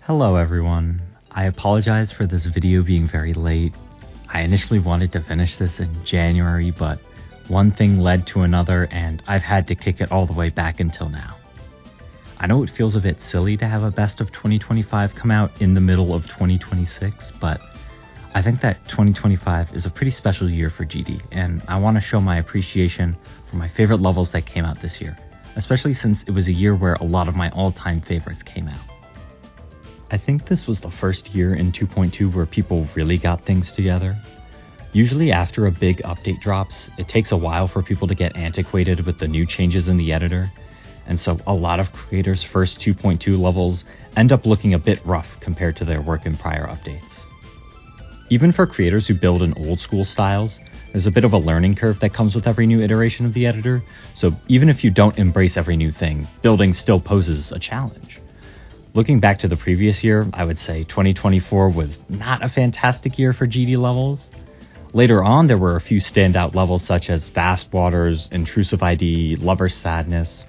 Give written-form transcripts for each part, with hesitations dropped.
Hello everyone. I apologize for this video being very late. I initially wanted to finish this in January, but one thing led to another and I've had to kick it all the way back until now. I know it feels a bit silly to have a best of 2025 come out in the middle of 2026, but I think that 2025 is a pretty special year for GD, and I want to show my appreciation for my favorite levels that came out this year, especially since it was a year where a lot of my all-time favorites came out. I think this was the first year in 2.2 where people really got things together. Usually after a big update drops, it takes a while for people to get antiquated with the new changes in the editor, and so a lot of creators' first 2.2 levels end up looking a bit rough compared to their work in prior updates. Even for creators who build in old school styles, there's a bit of a learning curve that comes with every new iteration of the editor, so even if you don't embrace every new thing, building still poses a challenge. Looking back to the previous year, I would say 2024 was not a fantastic year for GD levels. Later on, there were a few standout levels such as Vast Waters, Intrusive ID, Lover's Sadness,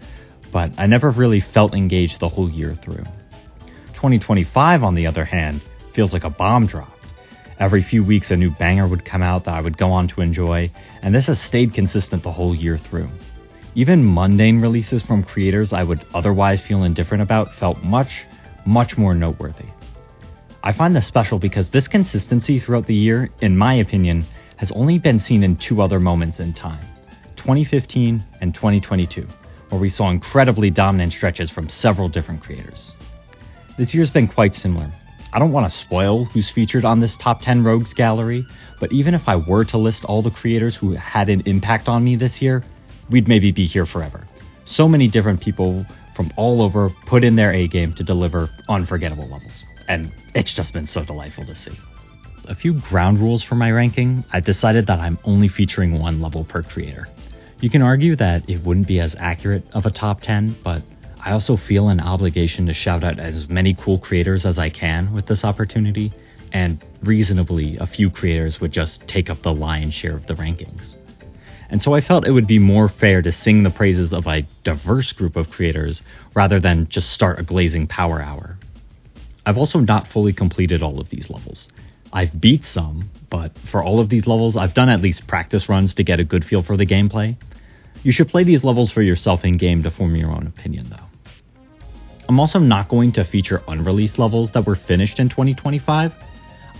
but I never really felt engaged the whole year through. 2025, on the other hand, feels like a bomb drop. Every few weeks a new banger would come out that I would go on to enjoy, and this has stayed consistent the whole year through. Even mundane releases from creators I would otherwise feel indifferent about felt much more noteworthy. I find this special because this consistency throughout the year, in my opinion, has only been seen in two other moments in time, 2015 and 2022, where we saw incredibly dominant stretches from several different creators. This year's been quite similar. I don't want to spoil who's featured on this top 10 rogues gallery, but even if I were to list all the creators who had an impact on me this year, we'd maybe be here forever. So many different people from all over put in their A game to deliver unforgettable levels, and it's just been so delightful to see. A few ground rules for my ranking. I've decided that I'm only featuring one level per creator. You can argue that it wouldn't be as accurate of a top 10, but I also feel an obligation to shout out as many cool creators as I can with this opportunity, and reasonably a few creators would just take up the lion's share of the rankings. And so I felt it would be more fair to sing the praises of a diverse group of creators rather than just start a glazing power hour. I've also not fully completed all of these levels. I've beat some, but for all of these levels I've done at least practice runs to get a good feel for the gameplay. You should play these levels for yourself in game to form your own opinion though. I'm also not going to feature unreleased levels that were finished in 2025.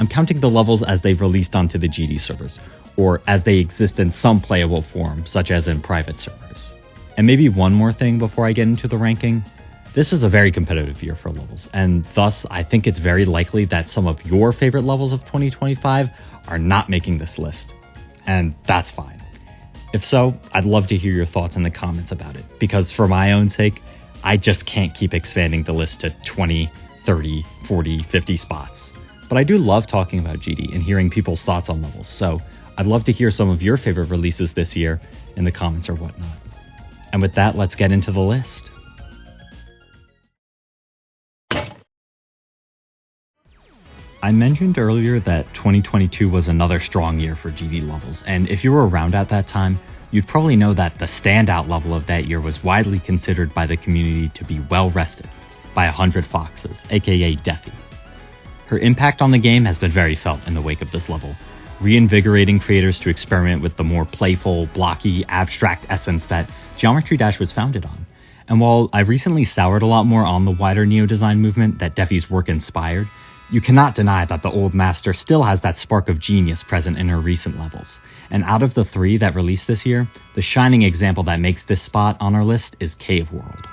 I'm counting the levels as they've released onto the GD servers, or as they exist in some playable form, such as in private servers. And maybe one more thing before I get into the ranking. This is a very competitive year for levels, and thus I think it's very likely that some of your favorite levels of 2025 are not making this list. And that's fine. If so, I'd love to hear your thoughts in the comments about it, because for my own sake, I just can't keep expanding the list to 20, 30, 40, 50 spots. But I do love talking about GD and hearing people's thoughts on levels, so I'd love to hear some of your favorite releases this year in the comments or whatnot. And with that, let's get into the list. I mentioned earlier that 2022 was another strong year for GD levels, and if you were around at that time, you'd probably know that the standout level of that year was widely considered by the community to be well rested by 100 Foxes, aka Defy. Her impact on the game has been very felt in the wake of this level, reinvigorating creators to experiment with the more playful, blocky, abstract essence that Geometry Dash was founded on. And while I've recently soured a lot more on the wider neo-design movement that Defy's work inspired, you cannot deny that the old master still has that spark of genius present in her recent levels. And out of the three that released this year, the shining example that makes this spot on our list is Cave World.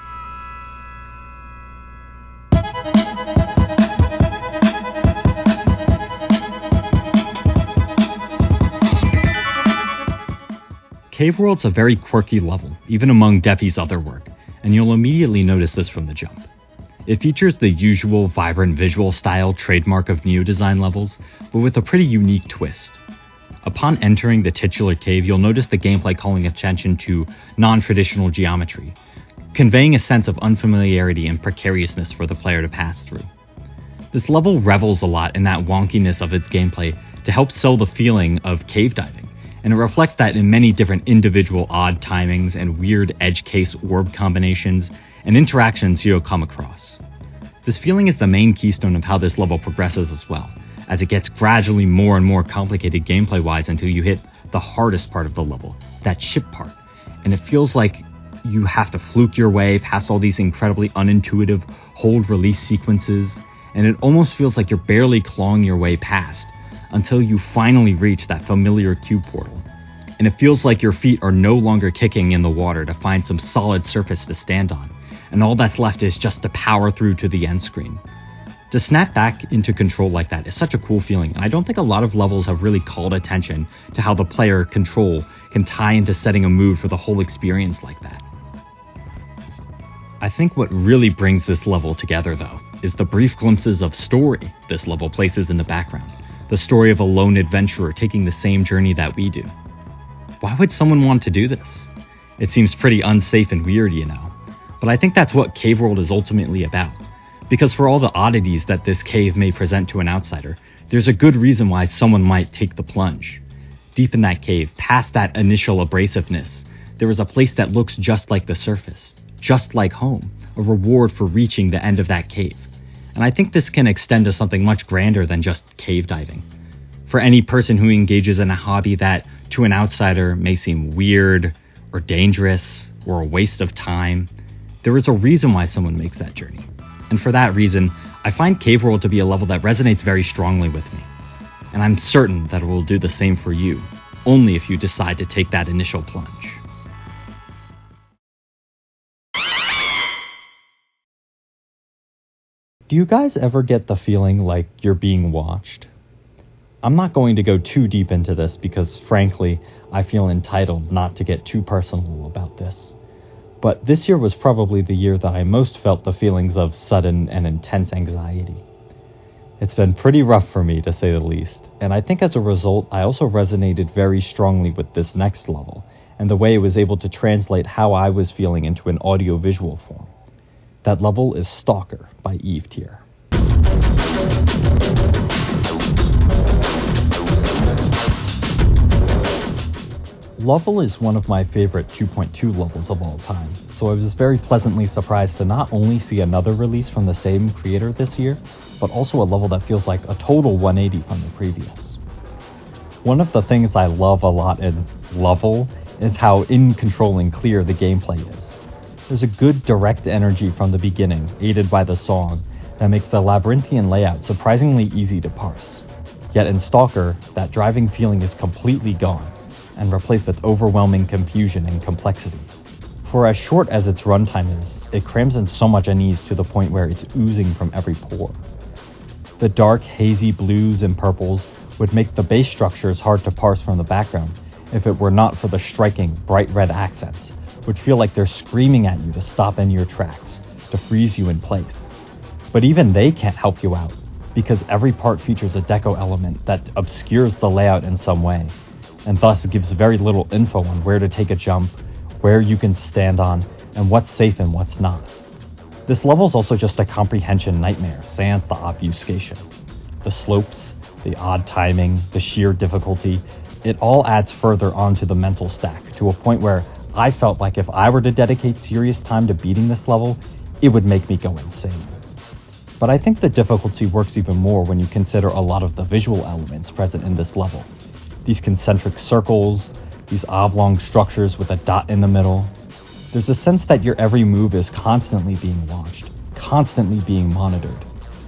Cave World's a very quirky level, even among Defy's other work, and you'll immediately notice this from the jump. It features the usual vibrant visual style trademark of neo-design levels, but with a pretty unique twist. Upon entering the titular cave, you'll notice the gameplay calling attention to non-traditional geometry, conveying a sense of unfamiliarity and precariousness for the player to pass through. This level revels a lot in that wonkiness of its gameplay to help sell the feeling of cave diving, and it reflects that in many different individual odd timings and weird edge case orb combinations and interactions you'll come across. This feeling is the main keystone of how this level progresses as well, as it gets gradually more and more complicated gameplay-wise until you hit the hardest part of the level, that ship part, and it feels like you have to fluke your way past all these incredibly unintuitive hold-release sequences, and it almost feels like you're barely clawing your way past until you finally reach that familiar cube portal. And it feels like your feet are no longer kicking in the water to find some solid surface to stand on, and all that's left is just to power through to the end screen. To snap back into control like that is such a cool feeling, and I don't think a lot of levels have really called attention to how the player control can tie into setting a mood for the whole experience like that. I think what really brings this level together, though, is the brief glimpses of story this level places in the background. The story of a lone adventurer taking the same journey that we do. Why would someone want to do this? It seems pretty unsafe and weird, you know. But I think that's what Cave World is ultimately about. Because for all the oddities that this cave may present to an outsider, there's a good reason why someone might take the plunge. Deep in that cave, past that initial abrasiveness, there is a place that looks just like the surface. Just like home, a reward for reaching the end of that cave. And I think this can extend to something much grander than just cave diving. For any person who engages in a hobby that, to an outsider, may seem weird, or dangerous, or a waste of time, there is a reason why someone makes that journey. And for that reason, I find Cave World to be a level that resonates very strongly with me. And I'm certain that it will do the same for you, only if you decide to take that initial plunge. Do you guys ever get the feeling like you're being watched? I'm not going to go too deep into this because, frankly, I feel entitled not to get too personal about this. But this year was probably the year that I most felt the feelings of sudden and intense anxiety. It's been pretty rough for me, to say the least, and I think as a result, I also resonated very strongly with this next level, and the way it was able to translate how I was feeling into an audio-visual form. That level is Stalker by Eveteer. Level is one of my favorite 2.2 levels of all time, so I was very pleasantly surprised to not only see another release from the same creator this year, but also a level that feels like a total 180 from the previous. One of the things I love a lot in Level is how in control and clear the gameplay is. There's a good direct energy from the beginning, aided by the song, that makes the labyrinthian layout surprisingly easy to parse. Yet in Stalker, that driving feeling is completely gone, and replaced with overwhelming confusion and complexity. For as short as its runtime is, it crams in so much unease to the point where it's oozing from every pore. The dark, hazy blues and purples would make the base structures hard to parse from the background if it were not for the striking, bright red accents, which feel like they're screaming at you to stop in your tracks, to freeze you in place. But even they can't help you out, because every part features a deco element that obscures the layout in some way, and thus gives very little info on where to take a jump, where you can stand on, and what's safe and what's not. This level's also just a comprehension nightmare, sans the obfuscation. The slopes, the odd timing, the sheer difficulty, it all adds further onto the mental stack, to a point where I felt like if I were to dedicate serious time to beating this level, it would make me go insane. But I think the difficulty works even more when you consider a lot of the visual elements present in this level. These concentric circles, these oblong structures with a dot in the middle. There's a sense that your every move is constantly being watched, constantly being monitored.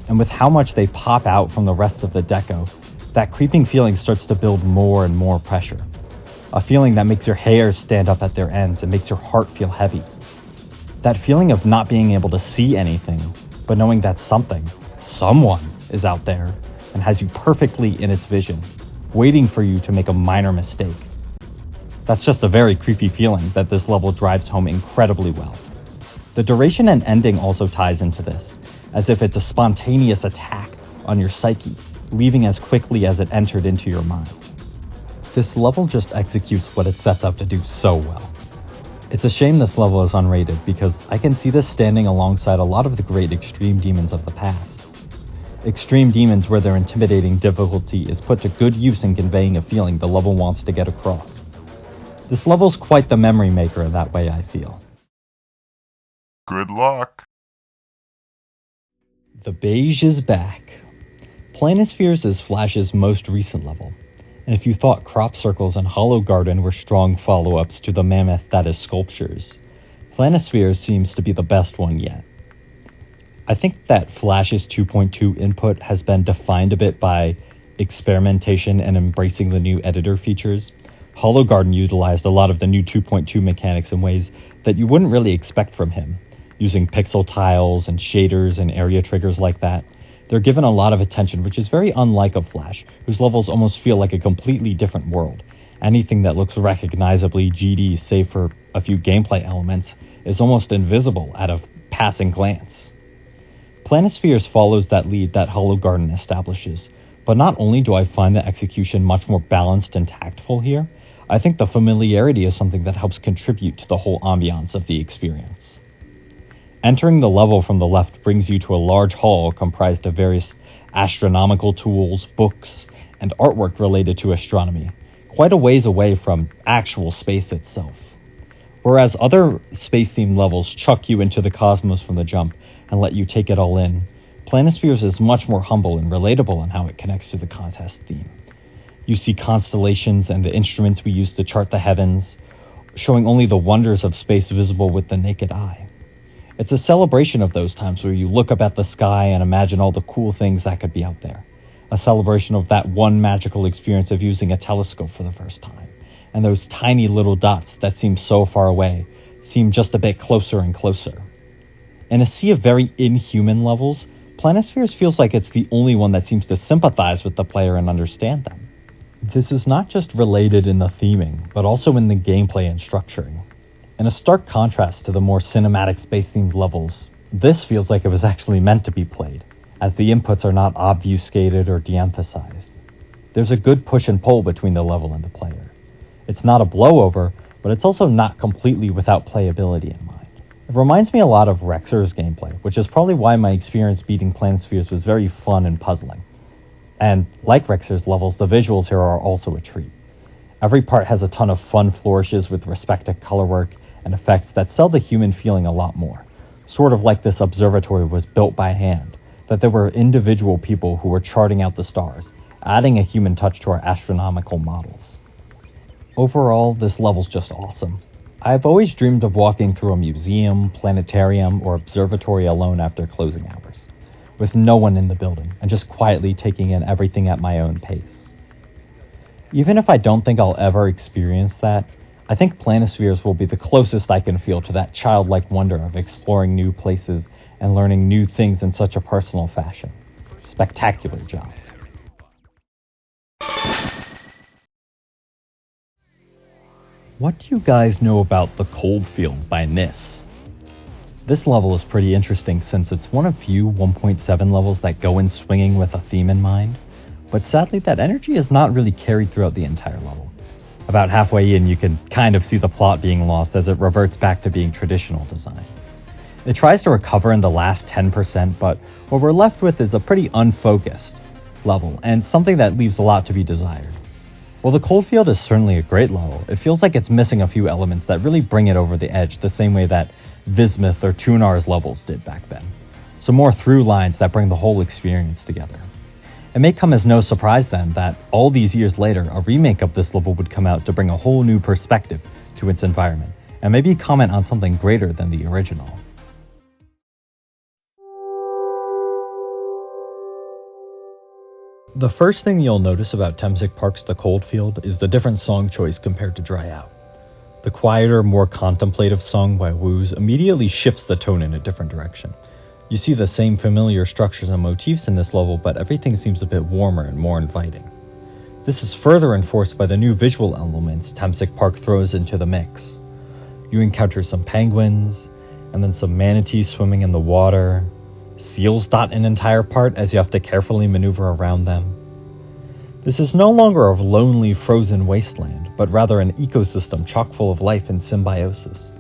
And with how much they pop out from the rest of the deco, that creeping feeling starts to build more and more pressure. A feeling that makes your hairs stand up at their ends and makes your heart feel heavy. That feeling of not being able to see anything, but knowing that someone is out there and has you perfectly in its vision, waiting for you to make a minor mistake. That's just a very creepy feeling that this level drives home incredibly well. The duration and ending also ties into this, as if it's a spontaneous attack on your psyche, leaving as quickly as it entered into your mind. This level just executes what it sets out to do so well. It's a shame this level is unrated, because I can see this standing alongside a lot of the great extreme demons of the past. Extreme demons where their intimidating difficulty is put to good use in conveying a feeling the level wants to get across. This level's quite the memory maker in that way, I feel. Good luck! The beige is back. Planospheres is Flash's most recent level, and if you thought crop circles and Hollow Garden were strong follow-ups to the mammoth that is Sculptures, Planospheres seems to be the best one yet. I think that Flash's 2.2 input has been defined a bit by experimentation and embracing the new editor features. Hollow Garden utilized a lot of the new 2.2 mechanics in ways that you wouldn't really expect from him, using pixel tiles and shaders and area triggers like that. They're given a lot of attention, which is very unlike a Flash, whose levels almost feel like a completely different world. Anything that looks recognizably GD, save for a few gameplay elements, is almost invisible at a passing glance. Planospheres follows that lead that Hollow Garden establishes, but not only do I find the execution much more balanced and tactful here, I think the familiarity is something that helps contribute to the whole ambiance of the experience. Entering the level from the left brings you to a large hall comprised of various astronomical tools, books, and artwork related to astronomy, quite a ways away from actual space itself. Whereas other space-themed levels chuck you into the cosmos from the jump and let you take it all in, Planospheres is much more humble and relatable in how it connects to the contest theme. You see constellations and the instruments we use to chart the heavens, showing only the wonders of space visible with the naked eye. It's a celebration of those times where you look up at the sky and imagine all the cool things that could be out there. A celebration of that one magical experience of using a telescope for the first time. And those tiny little dots that seem so far away seem just a bit closer and closer. In a sea of very inhuman levels, Planospheres feels like it's the only one that seems to sympathize with the player and understand them. This is not just related in the theming, but also in the gameplay and structuring. In a stark contrast to the more cinematic space-themed levels, this feels like it was actually meant to be played, as the inputs are not obfuscated or de-emphasized. There's a good push and pull between the level and the player. It's not a blowover, but it's also not completely without playability in mind. It reminds me a lot of Rexer's gameplay, which is probably why my experience beating Planospheres was very fun and puzzling. And like Rexer's levels, the visuals here are also a treat. Every part has a ton of fun flourishes with respect to color work and effects that sell the human feeling a lot more. Sort of like this observatory was built by hand, that there were individual people who were charting out the stars, adding a human touch to our astronomical models. Overall, this level's just awesome. I've always dreamed of walking through a museum, planetarium, or observatory alone after closing hours, with no one in the building, and just quietly taking in everything at my own pace. Even if I don't think I'll ever experience that, I think Planospheres will be the closest I can feel to that childlike wonder of exploring new places and learning new things in such a personal fashion. Spectacular job. What do you guys know about the Coldfield by Nis? This level is pretty interesting since it's one of few 1.7 levels that go in swinging with a theme in mind, but sadly that energy is not really carried throughout the entire level. About halfway in, you can kind of see the plot being lost as it reverts back to being traditional design. It tries to recover in the last 10%, but what we're left with is a pretty unfocused level, and something that leaves a lot to be desired. While the Coldfield is certainly a great level, it feels like it's missing a few elements that really bring it over the edge the same way that Vismuth or Tunar's levels did back then. Some more through lines that bring the whole experience together. It may come as no surprise then that all these years later, a remake of this level would come out to bring a whole new perspective to its environment, and maybe comment on something greater than the original. The first thing you'll notice about TempicPark's The Coldfield is the different song choice compared to Dry Out. The quieter, more contemplative song by Woos immediately shifts the tone in a different direction. You see the same familiar structures and motifs in this level, but everything seems a bit warmer and more inviting. This is further enforced by the new visual elements TempicPark throws into the mix. You encounter some penguins, and then some manatees swimming in the water. Seals dot an entire part as you have to carefully maneuver around them. This is no longer a lonely frozen wasteland, but rather an ecosystem chock full of life and symbiosis.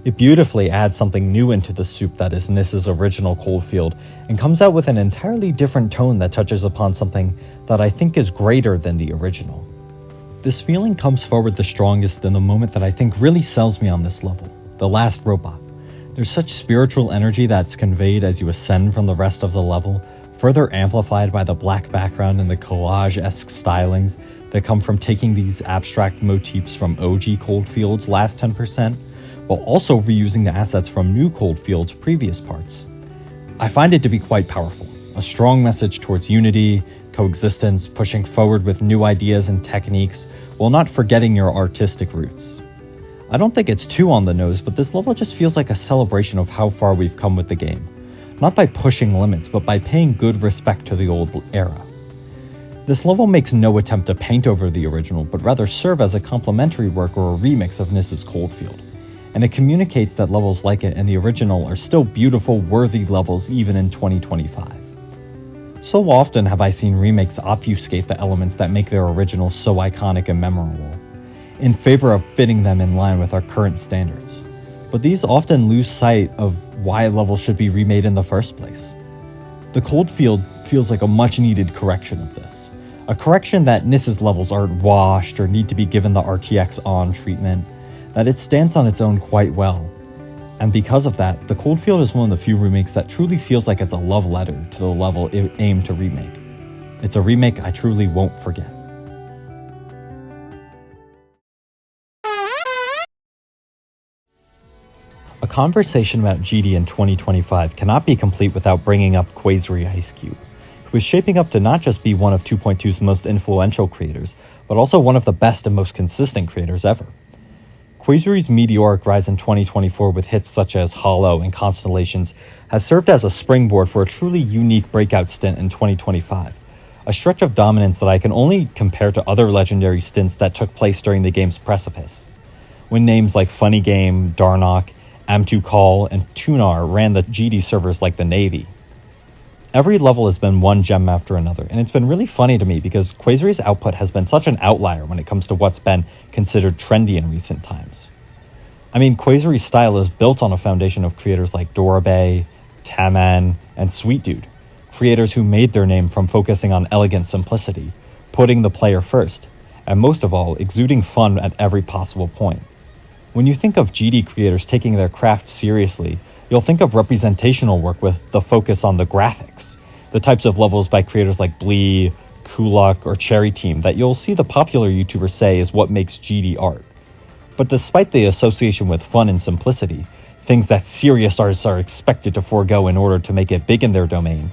It beautifully adds something new into the soup that is Nis's original Coldfield, and comes out with an entirely different tone that touches upon something that I think is greater than the original. This feeling comes forward the strongest in the moment that I think really sells me on this level, the last robot. There's such spiritual energy that's conveyed as you ascend from the rest of the level, further amplified by the black background and the collage-esque stylings that come from taking these abstract motifs from OG Coldfield's last 10%, while also reusing the assets from new Coldfield's previous parts. I find it to be quite powerful, a strong message towards unity, coexistence, pushing forward with new ideas and techniques, while not forgetting your artistic roots. I don't think it's too on the nose, but this level just feels like a celebration of how far we've come with the game. Not by pushing limits, but by paying good respect to the old era. This level makes no attempt to paint over the original, but rather serve as a complementary work or a remix of Mrs. Coldfield. And it communicates that levels like it and the original are still beautiful, worthy levels even in 2025. So often have I seen remakes obfuscate the elements that make their original so iconic and memorable, in favor of fitting them in line with our current standards. But these often lose sight of why levels should be remade in the first place. The Coldfield feels like a much needed correction of this. A correction that Nissa's levels aren't washed or need to be given the RTX on treatment, that it stands on its own quite well. And because of that, the Coldfield is one of the few remakes that truly feels like it's a love letter to the level it aimed to remake. It's a remake I truly won't forget. A conversation about GD in 2025 cannot be complete without bringing up Quazery Ice Cube, who is shaping up to not just be one of 2.2's most influential creators, but also one of the best and most consistent creators ever. Quazery's meteoric rise in 2024 with hits such as Hollow and Constellations has served as a springboard for a truly unique breakout stint in 2025, a stretch of dominance that I can only compare to other legendary stints that took place during the game's precipice, when names like Funny Game, Darnock, M2 Call, and Tunar ran the GD servers like the Navy. Every level has been one gem after another, and it's been really funny to me because Quazery's output has been such an outlier when it comes to what's been considered trendy in recent times. I mean, Quazery's style is built on a foundation of creators like Dorabe, Taman, and Sweet Dude, creators who made their name from focusing on elegant simplicity, putting the player first, and most of all, exuding fun at every possible point. When you think of GD creators taking their craft seriously, you'll think of representational work with the focus on the graphics, the types of levels by creators like Blee, Kulak, or Cherry Team that you'll see the popular YouTubers say is what makes GD art. But despite the association with fun and simplicity, things that serious artists are expected to forego in order to make it big in their domain,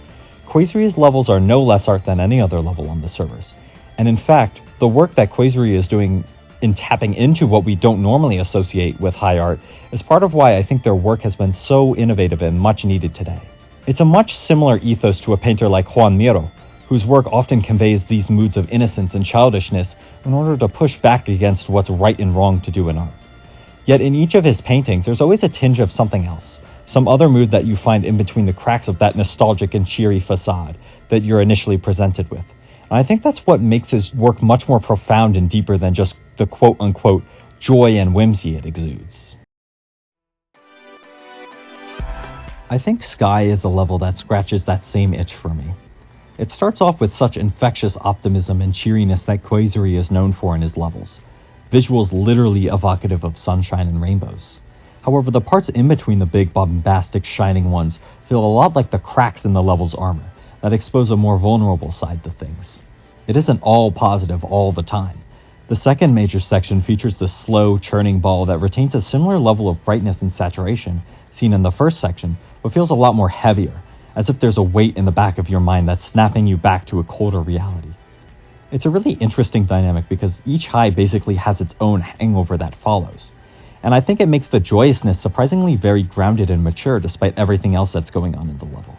Quazery's levels are no less art than any other level on the servers. And in fact, the work that Quazery is doing in tapping into what we don't normally associate with high art is part of why I think their work has been so innovative and much needed today. It's a much similar ethos to a painter like Juan Miro, whose work often conveys these moods of innocence and childishness in order to push back against what's right and wrong to do in art. Yet in each of his paintings, there's always a tinge of something else, some other mood that you find in between the cracks of that nostalgic and cheery facade that you're initially presented with. And I think that's what makes his work much more profound and deeper than just the quote-unquote joy and whimsy it exudes. I think Sky is a level that scratches that same itch for me. It starts off with such infectious optimism and cheeriness that Quazery is known for in his levels, visuals literally evocative of sunshine and rainbows. However, the parts in between the big bombastic shining ones feel a lot like the cracks in the level's armor that expose a more vulnerable side to things. It isn't all positive all the time. The second major section features the slow, churning ball that retains a similar level of brightness and saturation seen in the first section, but feels a lot more heavier, as if there's a weight in the back of your mind that's snapping you back to a colder reality. It's a really interesting dynamic because each high basically has its own hangover that follows, and I think it makes the joyousness surprisingly very grounded and mature despite everything else that's going on in the level.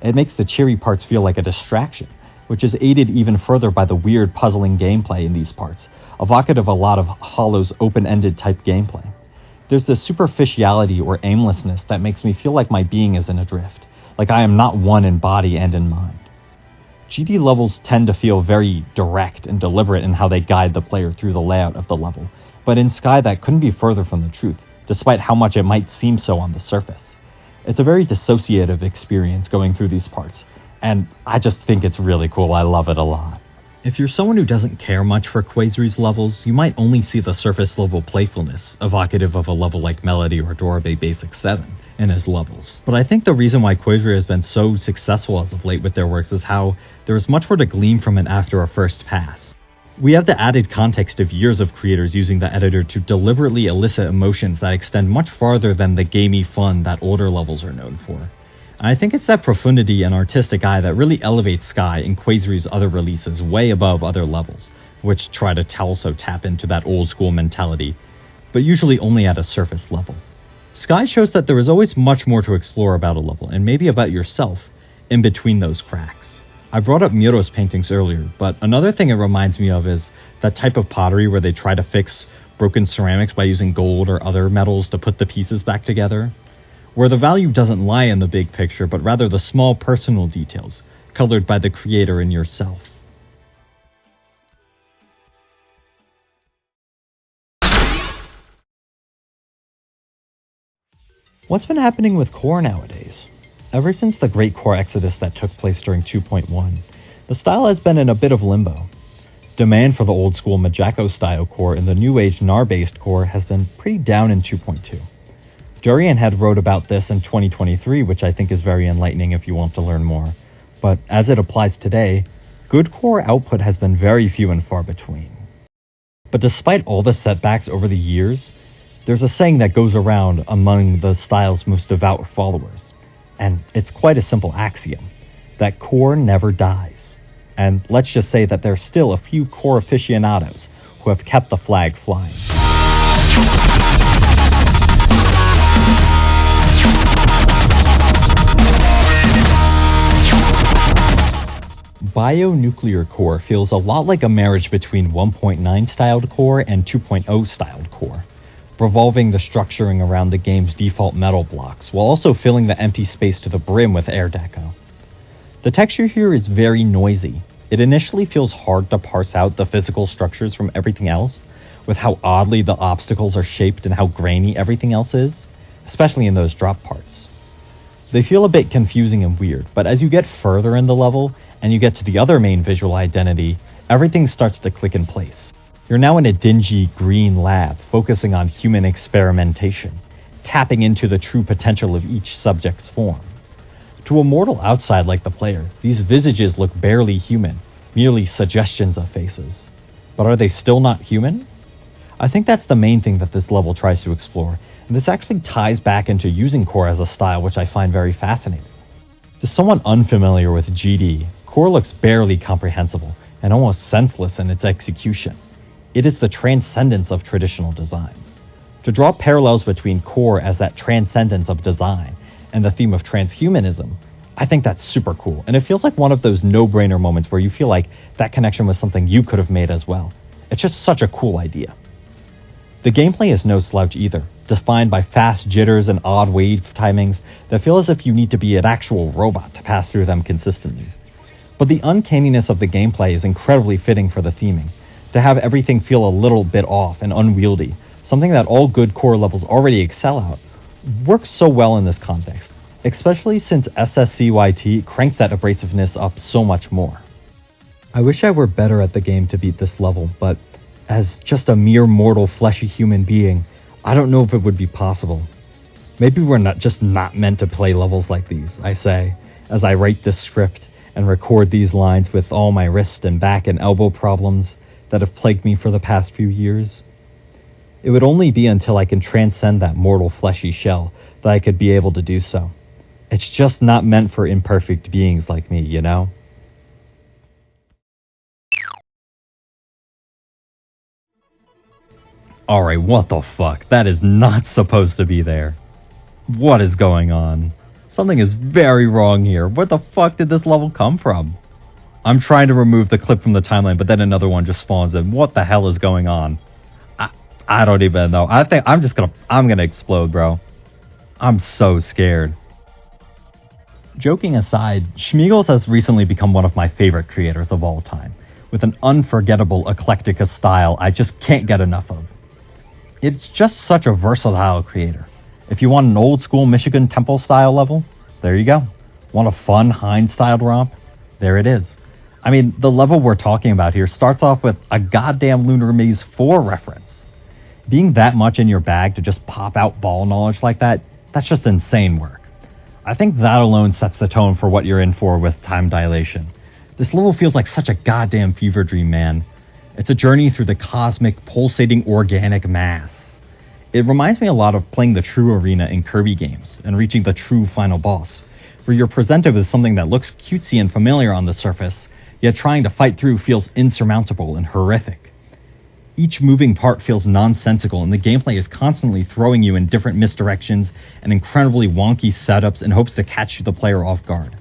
It makes the cheery parts feel like a distraction, which is aided even further by the weird puzzling gameplay in these parts, evocative of a lot of Hollow's open-ended type gameplay. There's this superficiality or aimlessness that makes me feel like my being is in adrift, like I am not one in body and in mind. GD levels tend to feel very direct and deliberate in how they guide the player through the layout of the level, but in Sky that couldn't be further from the truth, despite how much it might seem so on the surface. It's a very dissociative experience going through these parts, and I just think it's really cool. I love it a lot. If you're someone who doesn't care much for Quazery's levels, you might only see the surface level playfulness, evocative of a level like Melty or Adorabe Basic 7, in his levels. But I think the reason why Quazery has been so successful as of late with their works is how there is much more to glean from it after a first pass. We have the added context of years of creators using the editor to deliberately elicit emotions that extend much farther than the gamey fun that older levels are known for. And I think it's that profundity and artistic eye that really elevates Sky and Quazery's other releases way above other levels, which try to also tap into that old school mentality, but usually only at a surface level. Sky shows that there is always much more to explore about a level, and maybe about yourself, in between those cracks. I brought up Muro's paintings earlier, but another thing it reminds me of is that type of pottery where they try to fix broken ceramics by using gold or other metals to put the pieces back together, where the value doesn't lie in the big picture, but rather the small personal details, colored by the creator in yourself. What's been happening with core nowadays? Ever since the great core exodus that took place during 2.1, the style has been in a bit of limbo. Demand for the old school Majako style core and the new age NAR based core has been pretty down in 2.2. Durian had wrote about this in 2023, which I think is very enlightening if you want to learn more, but as it applies today, good core output has been very few and far between. But despite all the setbacks over the years, there's a saying that goes around among the style's most devout followers, and it's quite a simple axiom, that core never dies. And let's just say that there's still a few core aficionados who have kept the flag flying. Bionuclear core feels a lot like a marriage between 1.9 styled core and 2.0 styled core, revolving the structuring around the game's default metal blocks, while also filling the empty space to the brim with air deco. The texture here is very noisy. It initially feels hard to parse out the physical structures from everything else, with how oddly the obstacles are shaped and how grainy everything else is, especially in those drop parts. They feel a bit confusing and weird, but as you get further in the level, and you get to the other main visual identity, everything starts to click in place. You're now in a dingy green lab, focusing on human experimentation, tapping into the true potential of each subject's form. To a mortal outside like the player, these visages look barely human, merely suggestions of faces. But are they still not human? I think that's the main thing that this level tries to explore, and this actually ties back into using core as a style, which I find very fascinating. To someone unfamiliar with GD, core looks barely comprehensible, and almost senseless in its execution. It is the transcendence of traditional design. To draw parallels between core as that transcendence of design and the theme of transhumanism, I think that's super cool, and it feels like one of those no-brainer moments where you feel like that connection was something you could have made as well. It's just such a cool idea. The gameplay is no slouch either, defined by fast jitters and odd wave timings that feel as if you need to be an actual robot to pass through them consistently. But the uncanniness of the gameplay is incredibly fitting for the theming, to have everything feel a little bit off and unwieldy, something that all good core levels already excel at, works so well in this context, especially since SSCYT cranks that abrasiveness up so much more. I wish I were better at the game to beat this level, but as just a mere mortal fleshy human being, I don't know if it would be possible. Maybe we're not meant to play levels like these, I say, as I write this script and record these lines with all my wrist and back and elbow problems that have plagued me for the past few years. It would only be until I can transcend that mortal fleshy shell that I could be able to do so. It's just not meant for imperfect beings like me, you know? Alright, what the fuck? That is not supposed to be there. What is going on? Something is very wrong here. Where the fuck did this level come from? I'm trying to remove the clip from the timeline, but then another one just spawns in. What the hell is going on? I don't even know. I think I'm gonna explode, bro. I'm so scared. Joking aside, Shmeiggles has recently become one of my favorite creators of all time, with an unforgettable eclectica style I just can't get enough of. It's just such a versatile creator. If you want an old school Michigan Temple style level, there you go. Want a fun Heinz styled romp? There it is. I mean, the level we're talking about here starts off with a goddamn Lunar Maze 4 reference. Being that much in your bag to just pop out ball knowledge like that, that's just insane work. I think that alone sets the tone for what you're in for with Time Dilation. This level feels like such a goddamn fever dream, man. It's a journey through the cosmic, pulsating organic mass. It reminds me a lot of playing the true arena in Kirby games and reaching the true final boss, where you're presented with something that looks cutesy and familiar on the surface, yet trying to fight through feels insurmountable and horrific. Each moving part feels nonsensical, and the gameplay is constantly throwing you in different misdirections and incredibly wonky setups in hopes to catch the player off guard.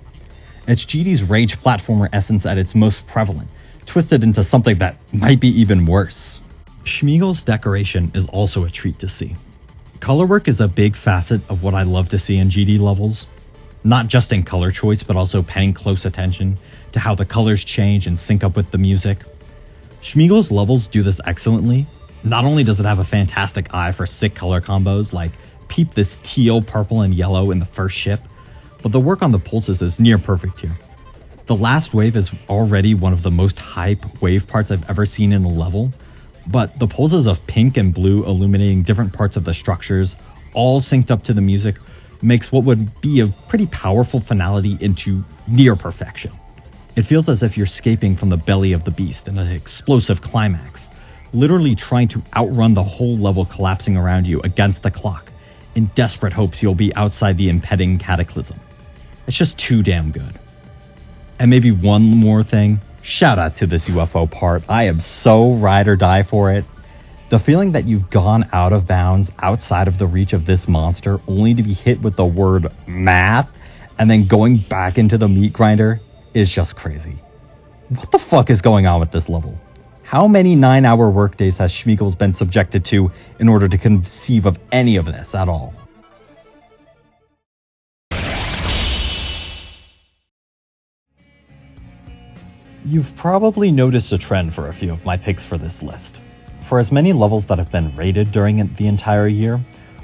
It's GD's rage platformer essence at its most prevalent, twisted into something that might be even worse. Shmeiggles' decoration is also a treat to see. Color work is a big facet of what I love to see in GD levels, not just in color choice, but also paying close attention to how the colors change and sync up with the music. Shmeiggles' levels do this excellently. Not only does it have a fantastic eye for sick color combos like peep this teal, purple, and yellow in the first ship, but the work on the pulses is near perfect here. The last wave is already one of the most hype wave parts I've ever seen in a level, but the pulses of pink and blue illuminating different parts of the structures, all synced up to the music, makes what would be a pretty powerful finality into near perfection. It feels as if you're escaping from the belly of the beast in an explosive climax, literally trying to outrun the whole level collapsing around you against the clock, in desperate hopes you'll be outside the impending cataclysm. It's just too damn good. And maybe one more thing, shout out to this UFO part. I am so ride or die for it. The feeling that you've gone out of bounds outside of the reach of this monster only to be hit with the word math and then going back into the meat grinder is just crazy. What the fuck is going on with this level? How many 9-hour workdays has Shmeiggles been subjected to in order to conceive of any of this at all? You've probably noticed a trend for a few of my picks for this list. For as many levels that have been rated during the entire year,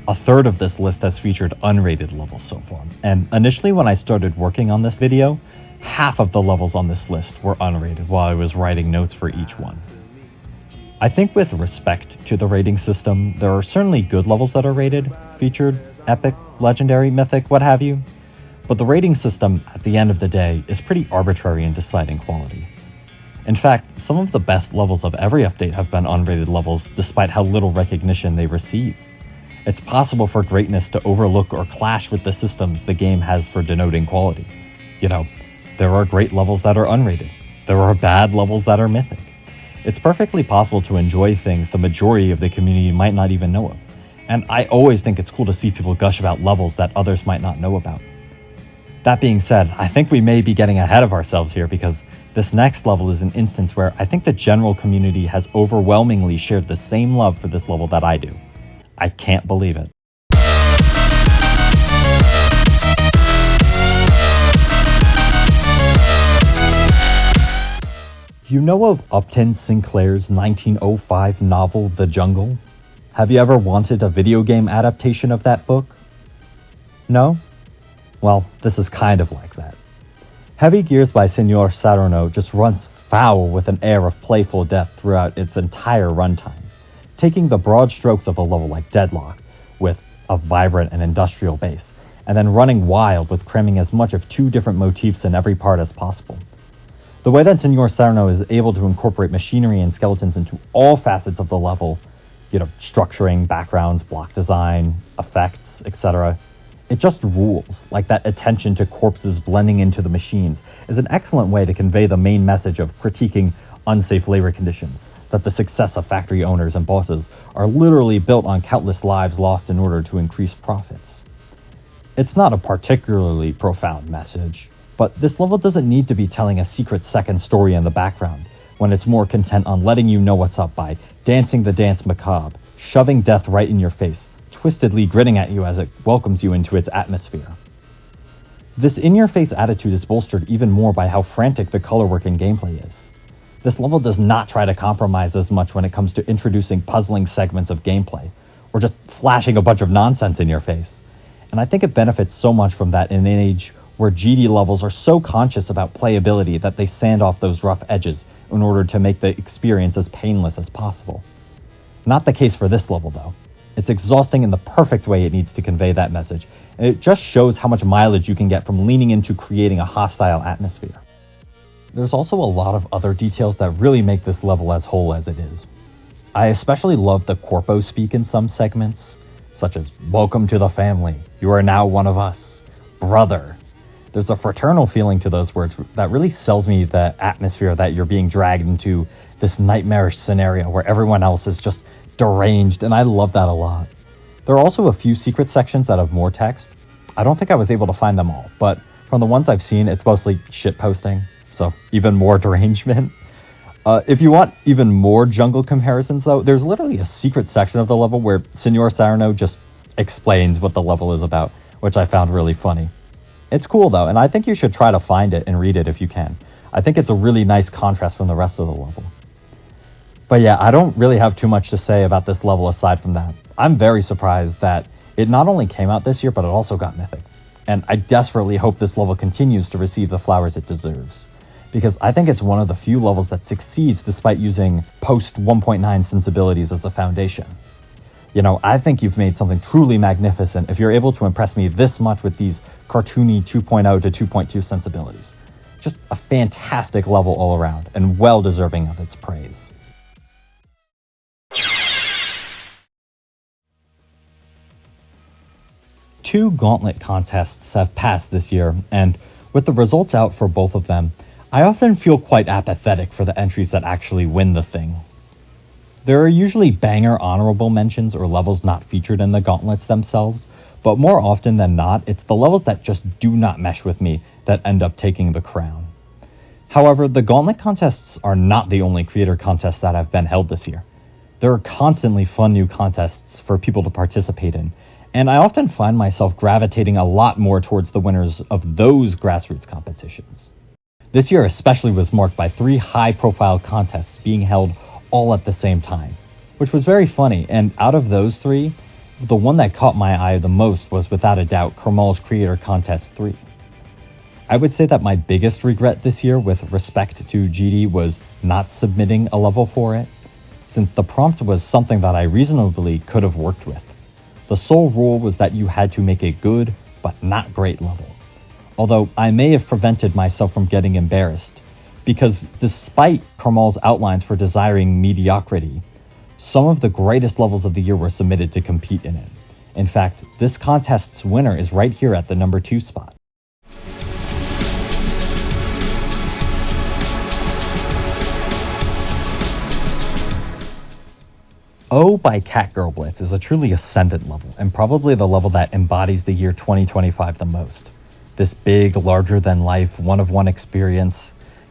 a third of this list has featured unrated levels so far. And initially when I started working on this video, half of the levels on this list were unrated while I was writing notes for each one. I think with respect to the rating system, there are certainly good levels that are rated, featured, epic, legendary, mythic, what have you. But the rating system, at the end of the day, is pretty arbitrary in deciding quality. In fact, some of the best levels of every update have been unrated levels despite how little recognition they receive. It's possible for greatness to overlook or clash with the systems the game has for denoting quality. You know, there are great levels that are unrated. There are bad levels that are mythic. It's perfectly possible to enjoy things the majority of the community might not even know of. And I always think it's cool to see people gush about levels that others might not know about. That being said, I think we may be getting ahead of ourselves here because this next level is an instance where I think the general community has overwhelmingly shared the same love for this level that I do. I can't believe it. You know of Upton Sinclair's 1905 novel, The Jungle? Have you ever wanted a video game adaptation of that book? No? Well, this is kind of like that. Heavy Gears by Senor Serno just runs foul with an air of playful depth throughout its entire runtime, taking the broad strokes of a level like Deadlock, with a vibrant and industrial base, and then running wild with cramming as much of two different motifs in every part as possible. The way that Senor Serno is able to incorporate machinery and skeletons into all facets of the level, structuring, backgrounds, block design, effects, etc., it just rules. Like that attention to corpses blending into the machines is an excellent way to convey the main message of critiquing unsafe labor conditions, that the success of factory owners and bosses are literally built on countless lives lost in order to increase profits. It's not a particularly profound message, but this level doesn't need to be telling a secret second story in the background, when it's more content on letting you know what's up by dancing the dance macabre, shoving death right in your face, twistedly grinning at you as it welcomes you into its atmosphere. This in-your-face attitude is bolstered even more by how frantic the color work and gameplay is. This level does not try to compromise as much when it comes to introducing puzzling segments of gameplay, or just flashing a bunch of nonsense in your face. And I think it benefits so much from that in an age where GD levels are so conscious about playability that they sand off those rough edges in order to make the experience as painless as possible. Not the case for this level, though. It's exhausting in the perfect way it needs to convey that message, and it just shows how much mileage you can get from leaning into creating a hostile atmosphere. There's also a lot of other details that really make this level as whole as it is. I especially love the corpo speak in some segments, such as, "Welcome to the family, you are now one of us, brother." There's a fraternal feeling to those words that really sells me the atmosphere that you're being dragged into this nightmarish scenario where everyone else is just deranged, and I love that a lot. There are also a few secret sections that have more text. I don't think I was able to find them all, but from the ones I've seen, it's mostly shitposting, so even more derangement. If you want even more jungle comparisons, though, there's literally a secret section of the level where Senor Serno just explains what the level is about, which I found really funny. It's cool, though, and I think you should try to find it and read it if you can. I think it's a really nice contrast from the rest of the level. But yeah, I don't really have too much to say about this level aside from that. I'm very surprised that it not only came out this year, but it also got Mythic. And I desperately hope this level continues to receive the flowers it deserves, because I think it's one of the few levels that succeeds despite using post 1.9 sensibilities as a foundation. You know, I think you've made something truly magnificent if you're able to impress me this much with these cartoony 2.0 to 2.2 sensibilities. Just a fantastic level all around, and well deserving of its praise. Two gauntlet contests have passed this year, and with the results out for both of them, I often feel quite apathetic for the entries that actually win the thing. There are usually banger honorable mentions or levels not featured in the gauntlets themselves, but more often than not, it's the levels that just do not mesh with me that end up taking the crown. However, the gauntlet contests are not the only creator contests that have been held this year. There are constantly fun new contests for people to participate in, and I often find myself gravitating a lot more towards the winners of those grassroots competitions. This year especially was marked by 3 high-profile contests being held all at the same time, which was very funny, and out of those 3, the one that caught my eye the most was without a doubt Kermal's Creator Contest 3. I would say that my biggest regret this year with respect to GD was not submitting a level for it, since the prompt was something that I reasonably could have worked with. The sole rule was that you had to make a good, but not great level. Although I may have prevented myself from getting embarrassed, because despite Kermal's outlines for desiring mediocrity, some of the greatest levels of the year were submitted to compete in it. In fact, this contest's winner is right here at the number 2 spot. O by Catgirl Blitz is a truly ascendant level, and probably the level that embodies the year 2025 the most. This big, larger-than-life, one-of-one experience,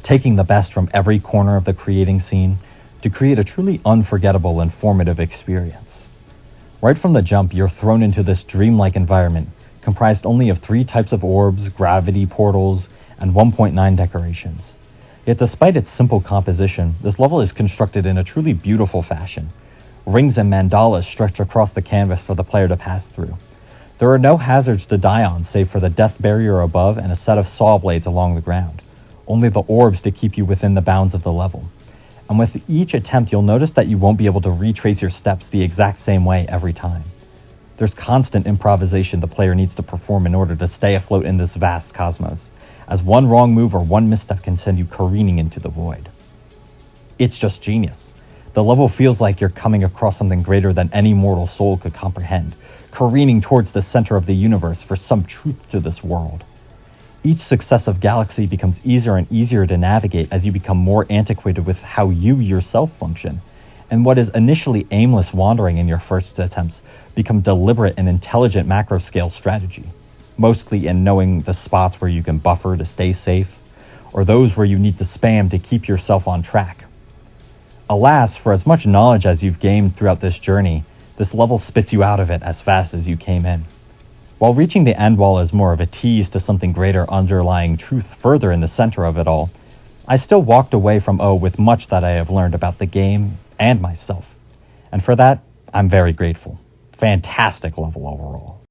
taking the best from every corner of the creating scene to create a truly unforgettable and formative experience. Right from the jump, you're thrown into this dreamlike environment, comprised only of 3 types of orbs, gravity portals, and 1.9 decorations. Yet despite its simple composition, this level is constructed in a truly beautiful fashion. Rings and mandalas stretch across the canvas for the player to pass through. There are no hazards to die on save for the death barrier above and a set of saw blades along the ground. Only the orbs to keep you within the bounds of the level. And with each attempt, you'll notice that you won't be able to retrace your steps the exact same way every time. There's constant improvisation the player needs to perform in order to stay afloat in this vast cosmos, as one wrong move or one misstep can send you careening into the void. It's just genius. The level feels like you're coming across something greater than any mortal soul could comprehend, careening towards the center of the universe for some truth to this world. Each successive galaxy becomes easier and easier to navigate as you become more antiquated with how you yourself function, and what is initially aimless wandering in your first attempts become deliberate and intelligent macro-scale strategy, mostly in knowing the spots where you can buffer to stay safe, or those where you need to spam to keep yourself on track. Alas, for as much knowledge as you've gained throughout this journey, this level spits you out of it as fast as you came in. While reaching the end wall is more of a tease to something greater underlying truth further in the center of it all, I still walked away from O with much that I have learned about the game and myself. And for that, I'm very grateful. Fantastic level overall.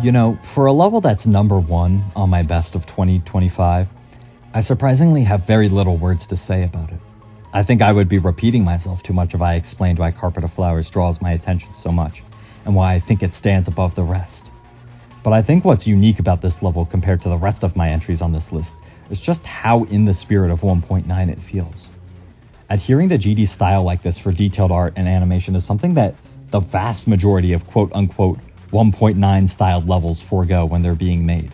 You know, for a level that's number 1 on my best of 2025, I surprisingly have very little words to say about it. I think I would be repeating myself too much if I explained why Carpet of Flowers draws my attention so much, and why I think it stands above the rest. But I think what's unique about this level compared to the rest of my entries on this list is just how in the spirit of 1.9 it feels. Adhering to GD's style like this for detailed art and animation is something that the vast majority of quote-unquote 1.9 styled levels forego when they're being made.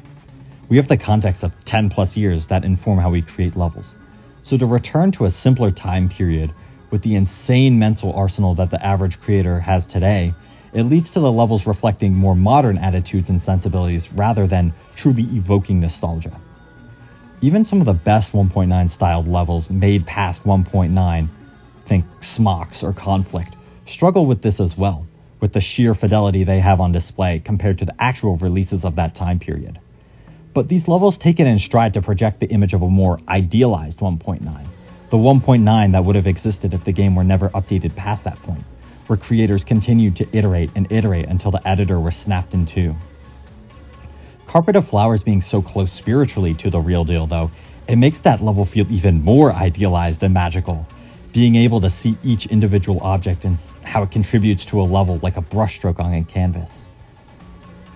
We have the context of 10 plus years that inform how we create levels. So to return to a simpler time period with the insane mental arsenal that the average creator has today, it leads to the levels reflecting more modern attitudes and sensibilities rather than truly evoking nostalgia. Even some of the best 1.9 styled levels made past 1.9, think Smocks or Conflict, struggle with this as well, with the sheer fidelity they have on display compared to the actual releases of that time period. But these levels take it in stride to project the image of a more idealized 1.9, the 1.9 that would have existed if the game were never updated past that point, where creators continued to iterate and iterate until the editor was snapped in two. Carpet of Flowers being so close spiritually to the real deal though, it makes that level feel even more idealized and magical, being able to see each individual object and how it contributes to a level like a brushstroke on a canvas.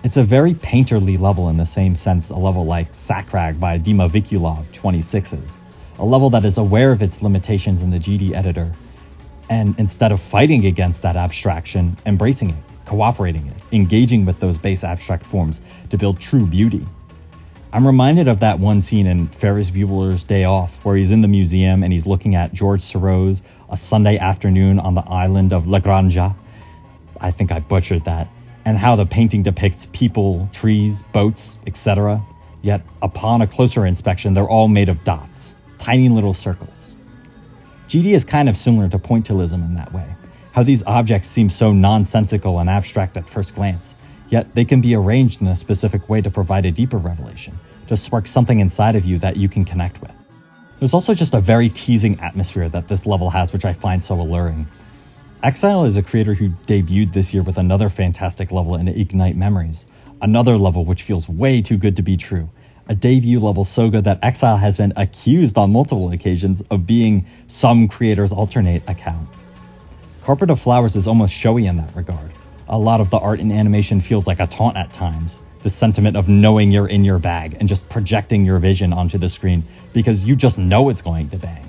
It's a very painterly level in the same sense a level like Sakrag by Dima Vikulov 26 is, a level that is aware of its limitations in the GD editor, and instead of fighting against that abstraction, embracing it, cooperating it, engaging with those base abstract forms to build true beauty. I'm reminded of that one scene in Ferris Bueller's Day Off where he's in the museum and he's looking at George Seurat's A Sunday Afternoon on the Island of La Granja. I think I butchered that. And how the painting depicts people, trees, boats, etc. Yet upon a closer inspection, they're all made of dots, tiny little circles. GD is kind of similar to pointillism in that way, how these objects seem so nonsensical and abstract at first glance, yet they can be arranged in a specific way to provide a deeper revelation, to spark something inside of you that you can connect with. There's also just a very teasing atmosphere that this level has, which I find so alluring. Exile is a creator who debuted this year with another fantastic level in Ignite Memories, another level which feels way too good to be true, a debut level so good that Exile has been accused on multiple occasions of being some creator's alternate account. Carpet of Flowers is almost showy in that regard. A lot of the art and animation feels like a taunt at times, the sentiment of knowing you're in your bag and just projecting your vision onto the screen because you just know it's going to bang.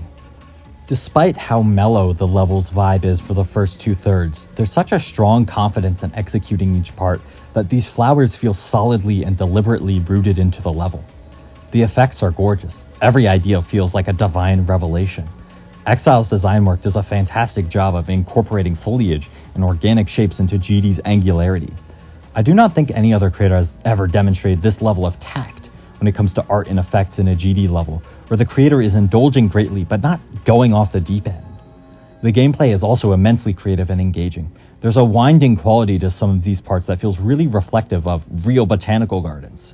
Despite how mellow the level's vibe is for the first 2/3, there's such a strong confidence in executing each part that these flowers feel solidly and deliberately rooted into the level. The effects are gorgeous. Every idea feels like a divine revelation. Exile's design work does a fantastic job of incorporating foliage and organic shapes into GD's angularity. I do not think any other creator has ever demonstrated this level of tact when it comes to art and effects in a GD level, where the creator is indulging greatly but not going off the deep end. The gameplay is also immensely creative and engaging. There's a winding quality to some of these parts that feels really reflective of real botanical gardens.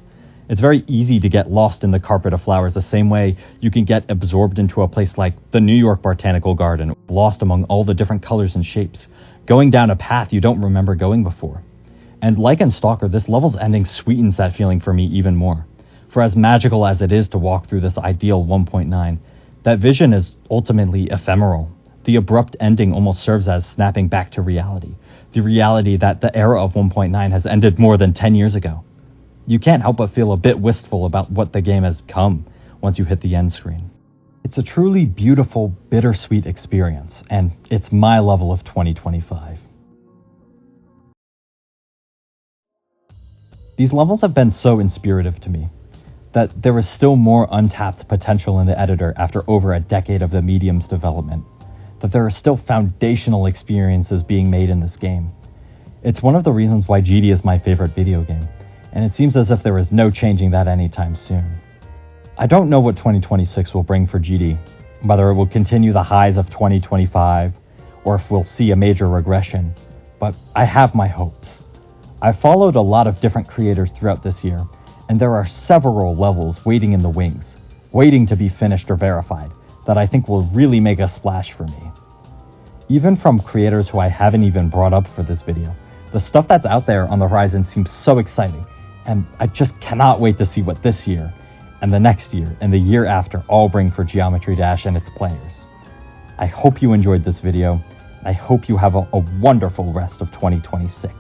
It's very easy to get lost in the Carpet of Flowers the same way you can get absorbed into a place like the New York Botanical Garden, lost among all the different colors and shapes, going down a path you don't remember going before. And like in Stalker, this level's ending sweetens that feeling for me even more. For as magical as it is to walk through this ideal 1.9, that vision is ultimately ephemeral. The abrupt ending almost serves as snapping back to reality. The reality that the era of 1.9 has ended more than 10 years ago. You can't help but feel a bit wistful about what the game has become once you hit the end screen. It's a truly beautiful, bittersweet experience, and it's my level of 2025. These levels have been so inspirative to me, that there is still more untapped potential in the editor after over a decade of the medium's development, that there are still foundational experiences being made in this game. It's one of the reasons why GD is my favorite video game, and it seems as if there is no changing that anytime soon. I don't know what 2026 will bring for GD, whether it will continue the highs of 2025, or if we'll see a major regression, but I have my hopes. I've followed a lot of different creators throughout this year, and there are several levels waiting in the wings, waiting to be finished or verified, that I think will really make a splash for me. Even from creators who I haven't even brought up for this video, the stuff that's out there on the horizon seems so exciting, and I just cannot wait to see what this year, and the next year, and the year after all bring for Geometry Dash and its players. I hope you enjoyed this video, and I hope you have a wonderful rest of 2026.